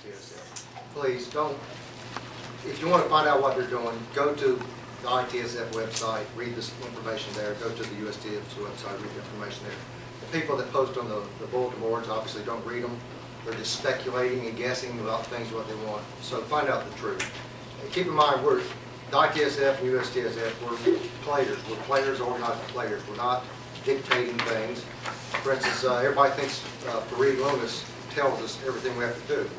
USTSF. Please don't, if you want to find out what they're doing, go to the ITSF website, read this information there, go to the USTSF website, read the information there. The people that post on the bulletin boards obviously don't read them. They're just speculating and guessing about things, what they want. So find out the truth. And keep in mind, we're the ITSF and USTSF, we're players. We're players, organized players. We're not dictating things. For instance, everybody thinks Fareed Loomis tells us everything we have to do.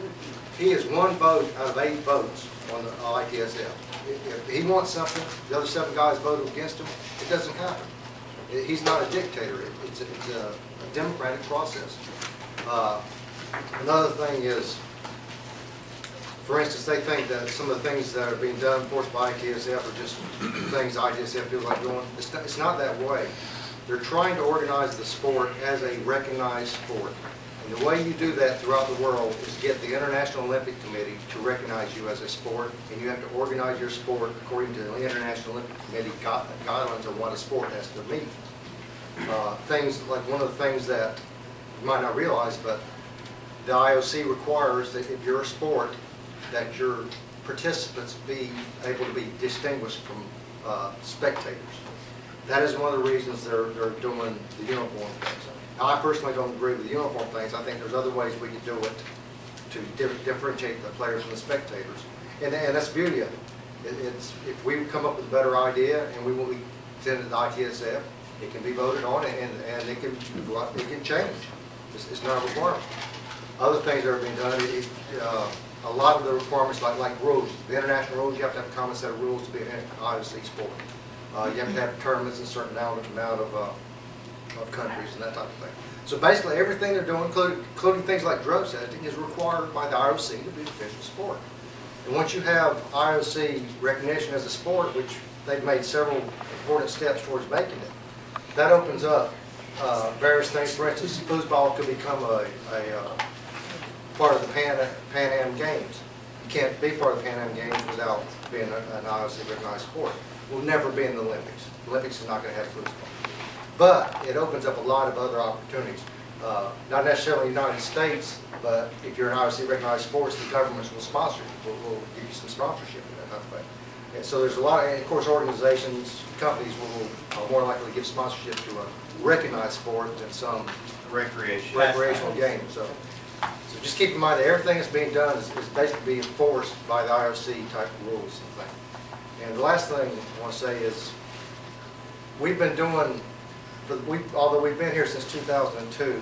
He is one vote out of 8 votes on the ITSF. If he wants something, the other 7 guys voted against him, it doesn't happen. He's not a dictator. It's a democratic process. Another thing is, for instance, they think that some of the things that are being done, forced by ITSF, are just things ITSF feels like doing. It's not that way. They're trying to organize the sport as a recognized sport. And the way you do that throughout the world is get the International Olympic Committee to recognize you as a sport, and you have to organize your sport according to the International Olympic Committee guidelines on what a sport has to meet. Things like one of the things that you might not realize, but the IOC requires that if you're a sport, that your participants be able to be distinguished from spectators. That is one of the reasons they're doing the uniform things. Now, I personally don't agree with the uniform things. I think there's other ways we could do it to differentiate the players from the spectators. And that's the beauty of it. It's, if we come up with a better idea and we will send it to the ITSF, it can be voted on and it can go out, it can change. It's not a requirement. Other things that are being done, a lot of the requirements like rules, the international rules, you have to have a common set of rules to be an IOC sport. You have to have tournaments in a certain amount of countries and that type of thing. So basically everything they're doing, including things like drug testing, is required by the IOC to be an official sport. And once you have IOC recognition as a sport, which they've made several important steps towards making it, that opens up various things. For instance, foosball could become a part of the Pan Am Games. You can't be part of the Pan Am Games without being an IOC recognized sport. We'll never be in the Olympics. The Olympics is not going to have foosball. But it opens up a lot of other opportunities. Not necessarily in the United States, but if you're an IOC recognized sports, the governments will sponsor you. Will give you some sponsorship in that type of thing. And so there's a lot of, and of course, organizations, companies will more likely give sponsorship to a recognized sport than some recreational game. So just keep in mind that everything that's being done is basically being enforced by the IOC type of rules and things. And the last thing I want to say is, we've been doing, although we've been here since 2002,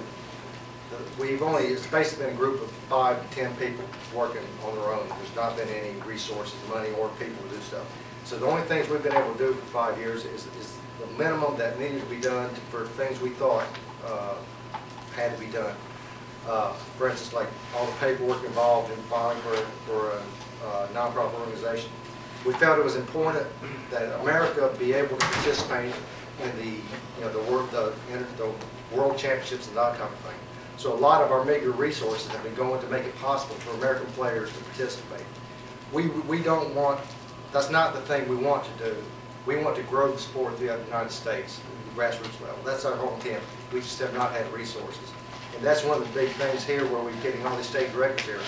it's basically been a group of 5 to 10 people working on their own. There's not been any resources, money, or people to do stuff. So the only things we've been able to do for 5 years is the minimum that needed to be done for things we thought had to be done. For instance, like all the paperwork involved in filing for a nonprofit organization. We felt it was important that America be able to participate in the world championships and that kind of thing. So a lot of our meager resources have been going to make it possible for American players to participate. We don't want, that's not the thing we want to do. We want to grow the sport throughout the United States at the grassroots level. That's our whole intent. We just have not had resources. And that's one of the big things here where we're getting all these state directors here.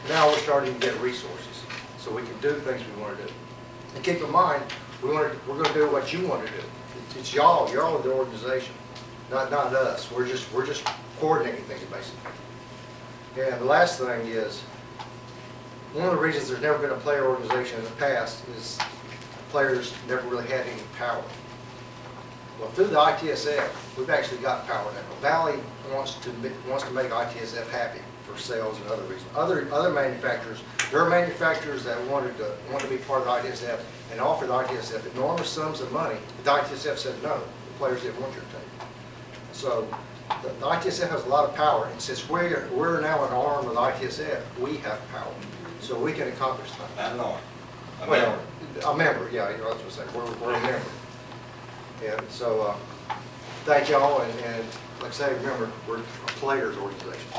Now we're starting to get resources so we can do things we want to do. And keep in mind, we're going to do what you want to do. It's y'all the organization, not us. We're just coordinating things basically. And the last thing is, one of the reasons there's never been a player organization in the past is players never really had any power. Well, through the ITSF, we've actually got power now. Valley wants to make ITSF happy for sales and other reasons. Other manufacturers, there are manufacturers that want to be part of the ITSF and offer the ITSF enormous sums of money. The ITSF said no. The players didn't want your take. So the ITSF has a lot of power, and since we're now an arm of the ITSF, we have power, so we can accomplish things. Not an arm. A member, yeah, you know what I was saying. We're a member. And so, thank y'all, and like I say, remember, we're a players organization.